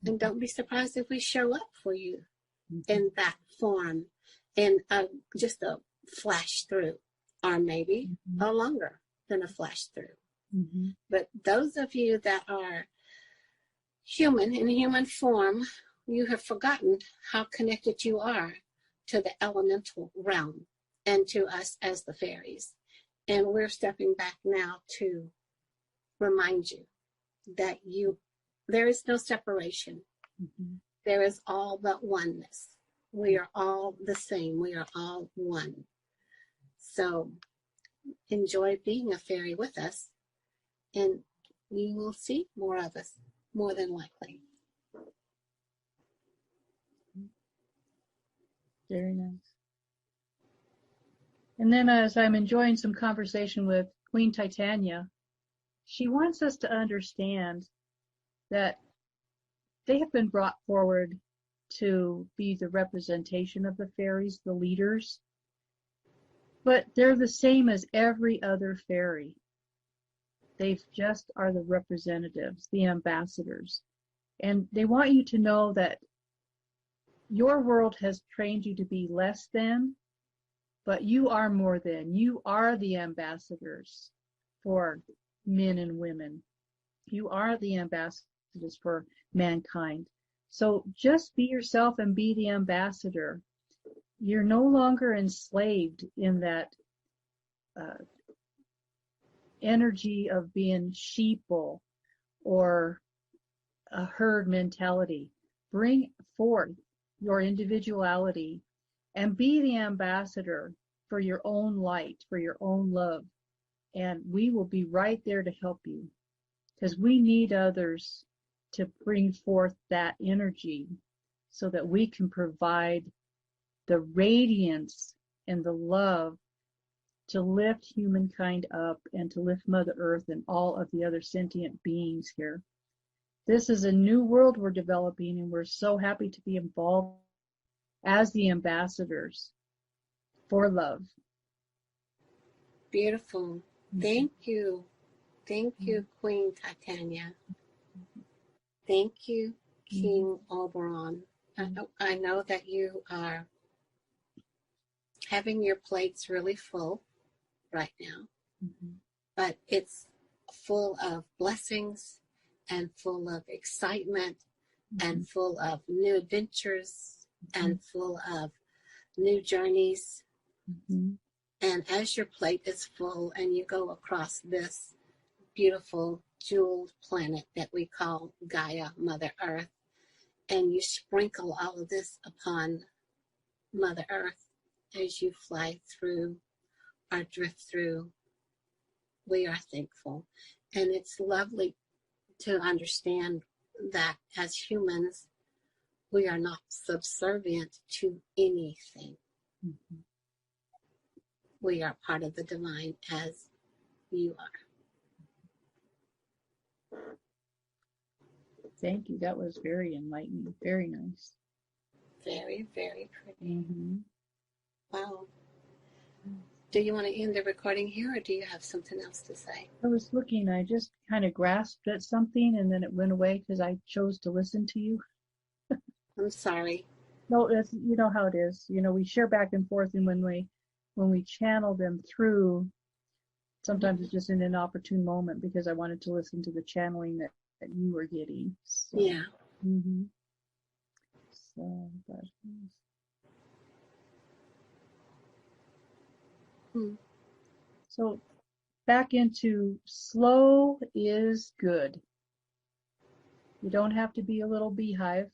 And don't be surprised if we show up for you in that form, in just a flash through, or maybe a longer than a flash through. But those of you that are human, in human form, you have forgotten how connected you are to the elemental realm and to us as the fairies. And we're stepping back now to remind you that there is no separation. There is all but oneness. We are all the same. We are all one. So enjoy being a fairy with us, and you will see more of us, more than likely. Very nice. And then as I'm enjoying some conversation with Queen Titania, she wants us to understand that they have been brought forward to be the representation of the fairies, the leaders, but they're the same as every other fairy. They just are the representatives, the ambassadors. And they want you to know that your world has trained you to be less than, but you are more than. You are the ambassadors for men and women. You are the ambassadors for mankind. So just be yourself and be the ambassador. You're no longer enslaved in that energy of being sheeple or a herd mentality. Bring forth your individuality and be the ambassador for your own light, for your own love. And we will be right there to help you, because we need others to bring forth that energy so that we can provide the radiance and the love to lift humankind up and to lift Mother Earth and all of the other sentient beings here. This is a new world we're developing, and we're so happy to be involved as the ambassadors for love. Beautiful. Thank you. Thank you, Queen Titania. Thank you, King Oberon. I know that you are having your plates really full right now, but it's full of blessings and full of excitement and full of new adventures and full of new journeys. And as your plate is full and you go across this beautiful jeweled planet that we call Gaia, Mother Earth, and you sprinkle all of this upon Mother Earth as you fly through or drift through, we are thankful. And it's lovely to understand that as humans, we are not subservient to anything. We are part of the divine as you are. Thank you. That was very enlightening. Very nice. Very, very pretty. Wow. Do you want to end the recording here, or do you have something else to say? I was looking, I just kind of grasped at something and then it went away because I chose to listen to you. I'm sorry. No, it's, you know how it is. You know, we share back and forth, and when we channel them through, sometimes it's just in an opportune moment because I wanted to listen to the channeling that you were getting. So, yeah. So, but, so back into slow is good. You don't have to be a little beehive.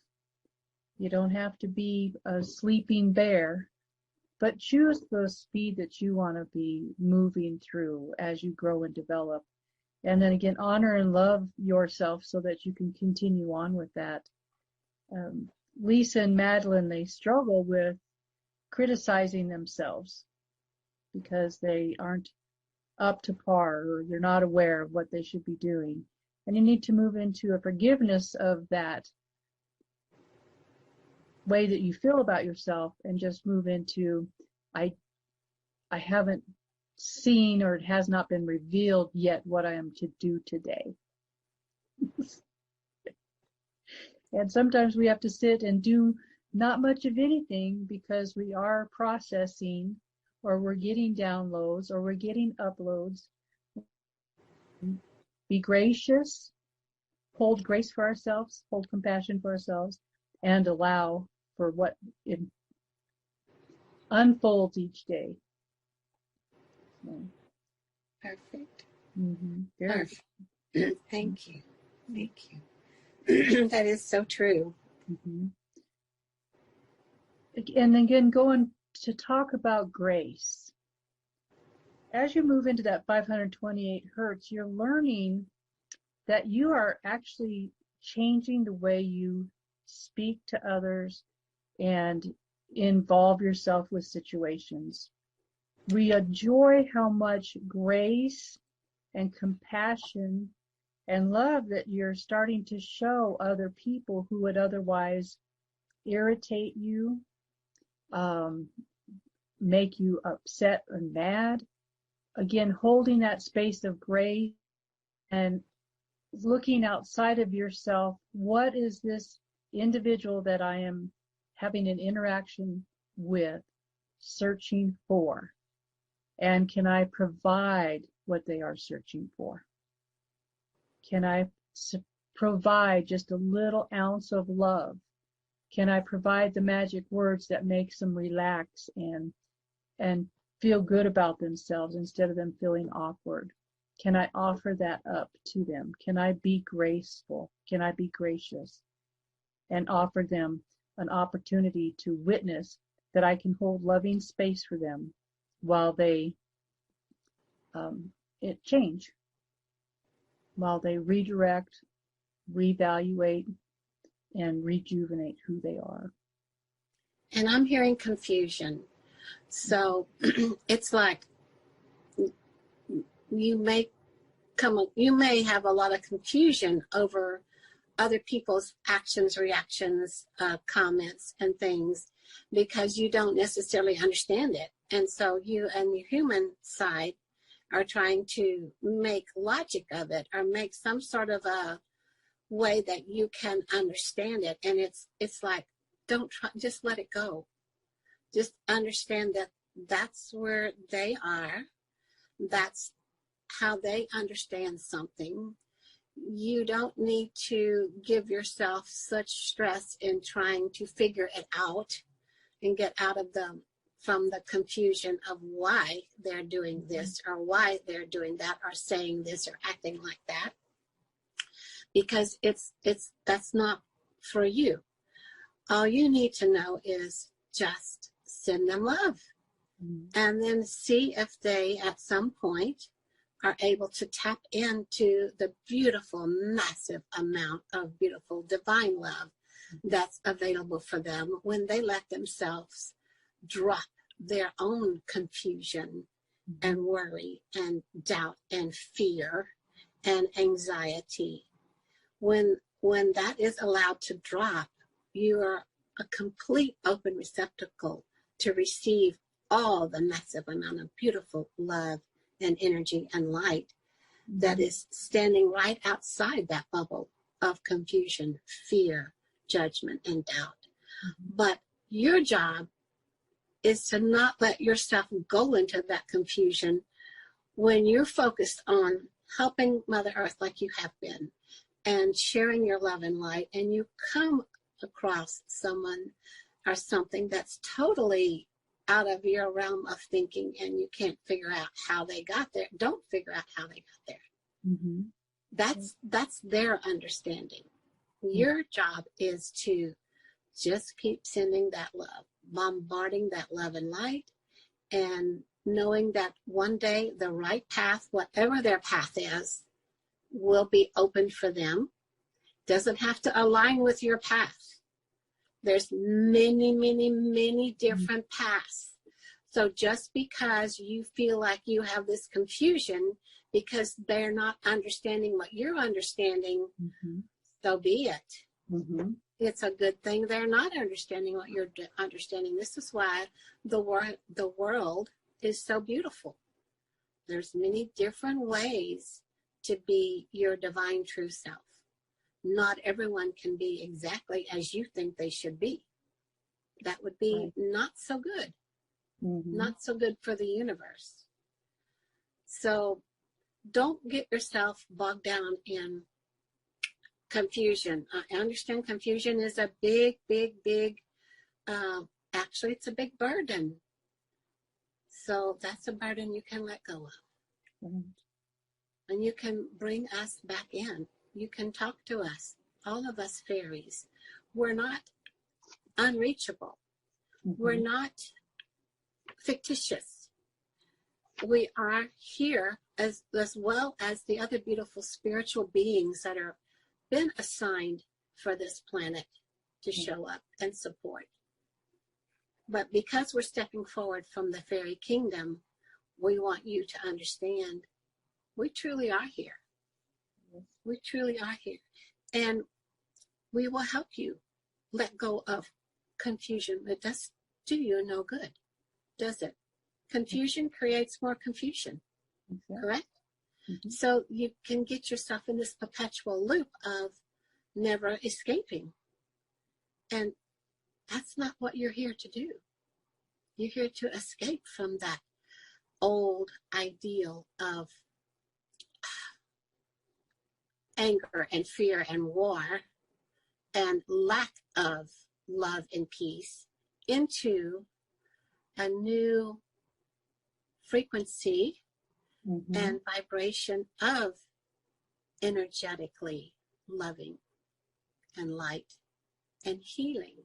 You don't have to be a sleeping bear, but choose the speed that you want to be moving through as you grow and develop. And then again, honor and love yourself so that you can continue on with that. Lisa and Madalyn, they struggle with criticizing themselves because they aren't up to par, or they're not aware of what they should be doing. And you need to move into a forgiveness of that way that you feel about yourself, and just move into, I haven't seen, or it has not been revealed yet what I am to do today. And sometimes we have to sit and do not much of anything because we are processing, or we're getting downloads, or we're getting uploads. Be gracious, hold grace for ourselves, hold compassion for ourselves, and allow for what it unfolds each day. So, Perfect. Perfect. Thank you. Thank you. That is so true. And again, going to talk about grace. As you move into that 528 hertz, you're learning that you are actually changing the way you speak to others and involve yourself with situations. We enjoy how much grace and compassion and love that you're starting to show other people who would otherwise irritate you, make you upset or mad. Again, holding that space of grace and looking outside of yourself. What is this individual that I am having an interaction with searching for? And can I provide what they are searching for? Can I provide just a little ounce of love? Can I provide the magic words that makes them relax and feel good about themselves instead of them feeling awkward? Can I offer that up to them? Can I be graceful? Can I be gracious? And offer them an opportunity to witness that I can hold loving space for them while they change, while they redirect, reevaluate, and rejuvenate who they are. And I'm hearing confusion. So it's like you may have a lot of confusion over other people's actions, reactions, comments, and things because you don't necessarily understand it. And so you and your human side are trying to make logic of it or make some sort of a way that you can understand it. And it's like, don't try, just let it go. Just understand that that's where they are. That's how they understand something. You don't need to give yourself such stress in trying to figure it out and get out of from the confusion of why they're doing this or why they're doing that or saying this or acting like that, because that's not for you. All you need to know is just send them love, and then see if they at some point are able to tap into the beautiful, massive amount of beautiful divine love that's available for them when they let themselves drop their own confusion and worry and doubt and fear and anxiety. When that is allowed to drop, you are a complete open receptacle to receive all the massive amount of beautiful love and energy and light that is standing right outside that bubble of confusion, fear, judgment, and doubt. But your job is to not let yourself go into that confusion when you're focused on helping Mother Earth like you have been and sharing your love and light, and you come across someone or something that's totally out of your realm of thinking and you can't figure out how they got there. Don't figure out how they got there. That's their understanding. Your job is to just keep sending that love, bombarding that love and light, and knowing that one day the right path, whatever their path is, will be open for them. Doesn't have to align with your path. There's many, many, many different paths. So just because you feel like you have this confusion because they're not understanding what you're understanding, so be it. It's a good thing they're not understanding what you're understanding. This is why the world is so beautiful. There's many different ways to be your divine true self. not everyone can be exactly as you think they should be. That would be not so good. Not so good for the universe. So don't get yourself bogged down in confusion. I understand confusion is a big, actually it's a big burden. So that's a burden you can let go of. And you can bring us back in. You can talk to us, all of us fairies. We're not unreachable. We're not fictitious. We are here as well as the other beautiful spiritual beings that are been assigned for this planet to show up and support. But because we're stepping forward from the fairy kingdom, we want you to understand we truly are here. We truly are here. And we will help you let go of confusion. It does do you no good, does it? Confusion creates more confusion, correct? So you can get yourself in this perpetual loop of never escaping. And that's not what you're here to do. You're here to escape from that old ideal of anger and fear and war and lack of love and peace into a new frequency and vibration of energetically loving and light and healing.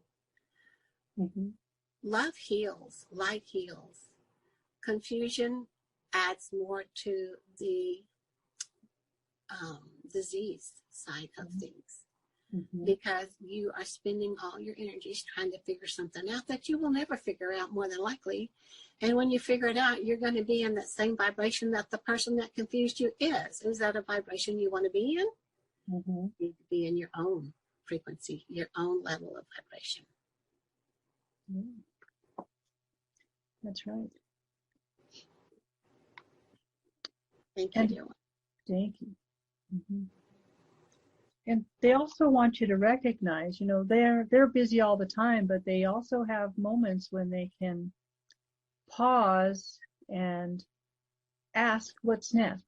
Love heals, light heals. Confusion adds more to the disease side of things. Because you are spending all your energies trying to figure something out that you will never figure out, more than likely. And when you figure it out, you're going to be in that same vibration that the person that confused you is. Is that a vibration you want to be in? You need to be in your own frequency, your own level of vibration. That's right. Thank you, dear one. Thank you. And they also want you to recognize, you know, they're busy all the time, but they also have moments when they can pause and ask what's next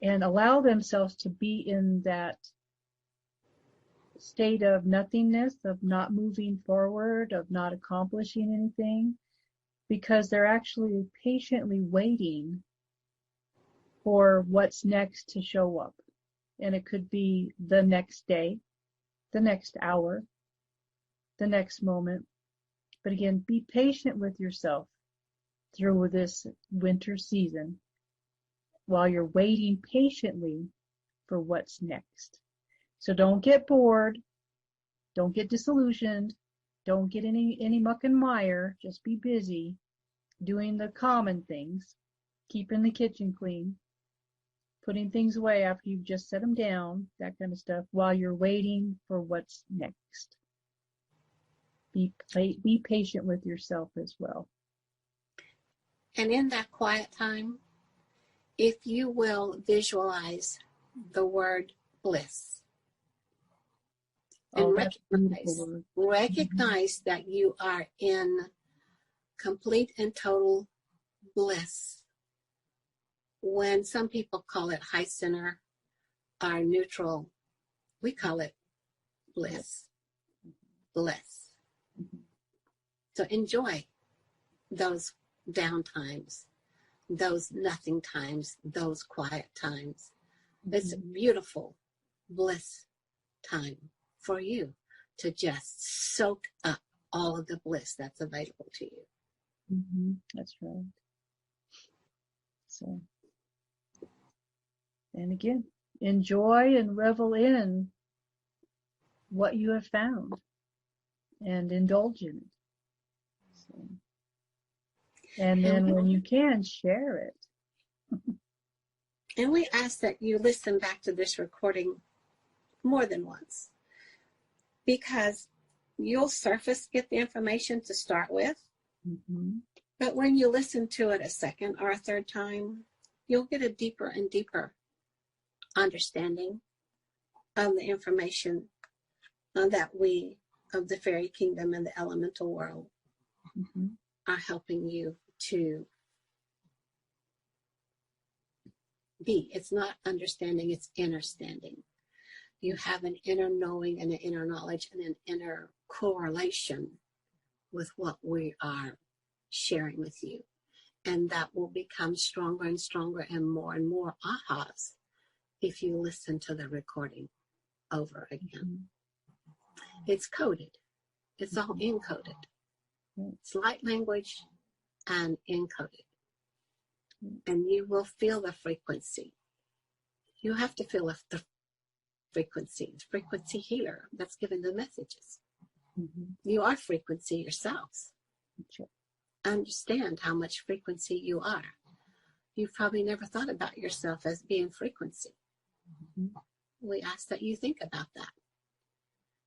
and allow themselves to be in that state of nothingness, of not moving forward, of not accomplishing anything, because they're actually patiently waiting for what's next to show up. And it could be the next day, the next hour, the next moment. But again, be patient with yourself through this winter season while you're waiting patiently for what's next. So don't get bored. Don't get disillusioned. Don't get any muck and mire. Just be busy doing the common things, keeping the kitchen clean, putting things away after you've just set them down, that kind of stuff, while you're waiting for what's next. Be patient with yourself as well. And in that quiet time, if you will visualize the word bliss and recognize that you are in complete and total bliss. When some people call it high center or neutral, we call it bliss. Bliss. So enjoy those down times, those nothing times, those quiet times. It's a beautiful bliss time for you to just soak up all of the bliss that's available to you. That's right. So, and again, enjoy and revel in what you have found and indulge in it. So, and then when you can, share it. And we ask that you listen back to this recording more than once, because you'll surface get the information to start with, but when you listen to it a second or a third time, you'll get a deeper and deeper understanding of the information that we of the fairy kingdom and the elemental world are helping you to be. It's not understanding, it's understanding. You have an inner knowing and an inner knowledge and an inner correlation with what we are sharing with you. And that will become stronger and stronger and more ahas if you listen to the recording over again. It's coded. It's all encoded. It's light language and encoded. And you will feel the frequency. You have to feel the frequency healer that's giving the messages. You are frequency yourselves. Understand how much frequency you are. You've probably never thought about yourself as being frequency. We ask that you think about that.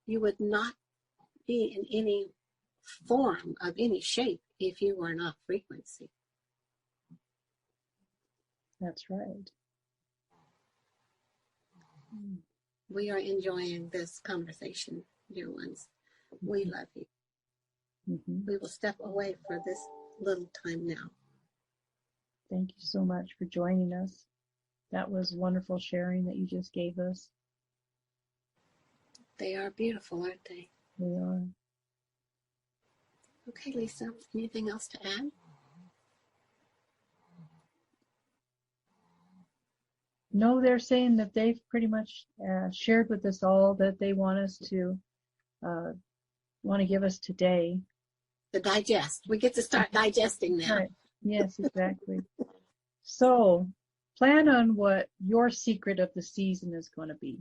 You would not be in any form of any shape if you were not frequency. That's right. We are enjoying this conversation, dear ones. We love you. We will step away for this little time now. Thank you so much for joining us. That was wonderful sharing that you just gave us. They are beautiful, aren't they? They are. Okay, Lisa, anything else to add? No, they're saying that they've pretty much shared with us all that they want us to want to give us today. The digest. We get to start digesting now. Right. Yes, exactly. So plan on what your secret of the season is going to be.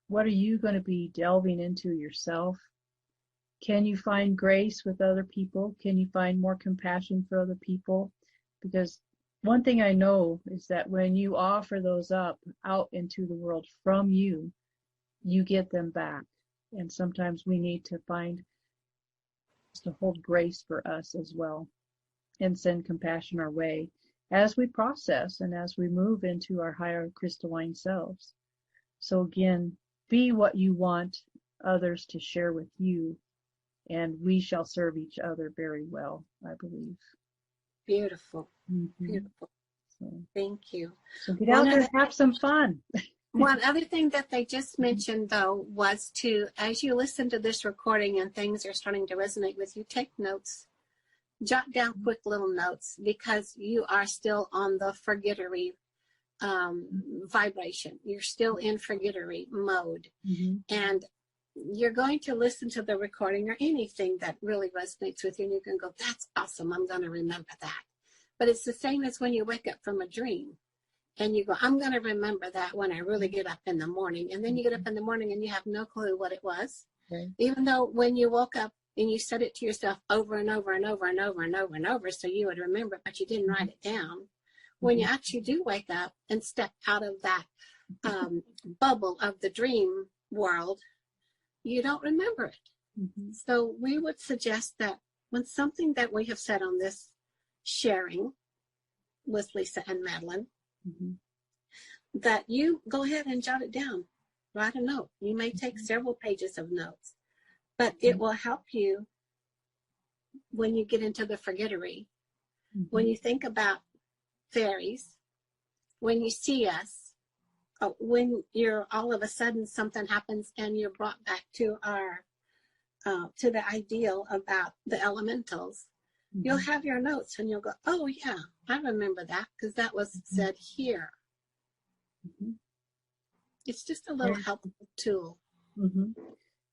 What are you going to be delving into yourself? Can you find grace with other people? Can you find more compassion for other people? Because one thing I know is that when you offer those up out into the world from you, you get them back. And sometimes we need to find to hold grace for us as well and send compassion our way as we process and as we move into our higher crystalline selves. So again, be what you want others to share with you, and we shall serve each other very well, I believe. Beautiful. Beautiful. So, thank you. So get out there and have some fun. One other thing that they just mentioned, though, was to, as you listen to this recording and things are starting to resonate with you, take notes. Jot down quick little notes, because you are still on the forgettery vibration. You're still in forgettery mode. And you're going to listen to the recording or anything that really resonates with you, and you can go, that's awesome, I'm going to remember that. But it's the same as when you wake up from a dream. And you go, I'm going to remember that when I really get up in the morning. And then you get up in the morning and you have no clue what it was. Okay. Even though when you woke up and you said it to yourself over and over and over and over and over and over, so you would remember it, but you didn't write it down. When you actually do wake up and step out of that bubble of the dream world, you don't remember it. So we would suggest that when something that we have said on this sharing with Lisa and Madalyn, that you go ahead and jot it down. Write a note. You may take several pages of notes, but it will help you when you get into the forgettery. When you think about fairies, when you see us, when you're all of a sudden something happens and you're brought back to our to the ideal about the elementals, you'll have your notes and you'll go, oh yeah, I remember that because that was said here. It's just a little helpful tool.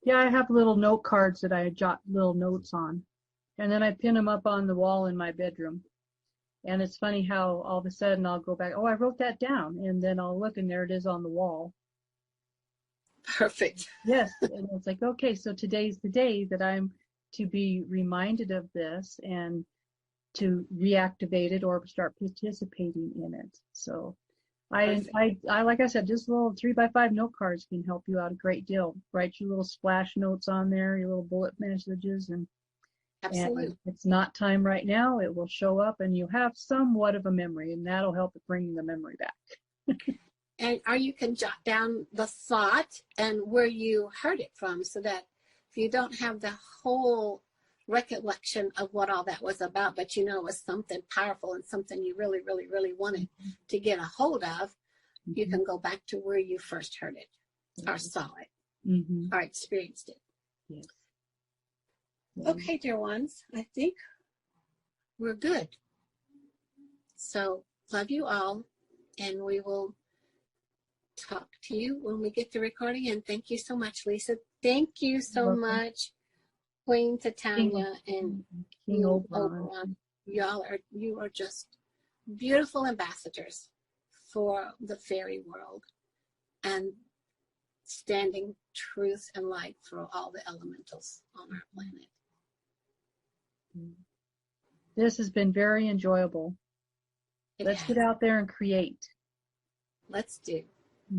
Yeah, I have little note cards that I jot little notes on, and then I pin them up on the wall in my bedroom. And it's funny how all of a sudden I'll go back, oh, I wrote that down, and then I'll look and there it is on the wall. Perfect. Yes, and it's like, okay, so today's the day that I'm to be reminded of this and to reactivate it or start participating in it. So I like I said, just little 3x5 note cards can help you out a great deal. Write your little splash notes on there, your little bullet messages, and absolutely. And if it's not time right now, it will show up and you have somewhat of a memory, and that'll help it bring the memory back. And or you can jot down the thought and where you heard it from, so that if you don't have the whole recollection of what all that was about, but you know it was something powerful and something you really, really, really wanted to get a hold of, you can go back to where you first heard it or saw it or experienced it. Yes. Okay, dear ones, I think we're good. So love you all, and we will talk to you when we get the recording. And thank you so much, Lisa. Thank you so much, Queen Titania and King Oberon. You are just beautiful ambassadors for the fairy world and standing truth and light for all the elementals on our planet. This has been very enjoyable. Let's get out there and create. Let's do.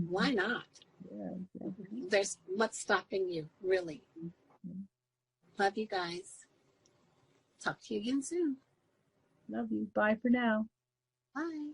Why not? Yeah, There's what's stopping you, really. Love you guys. Talk to you again soon. Love you. Bye for now. Bye.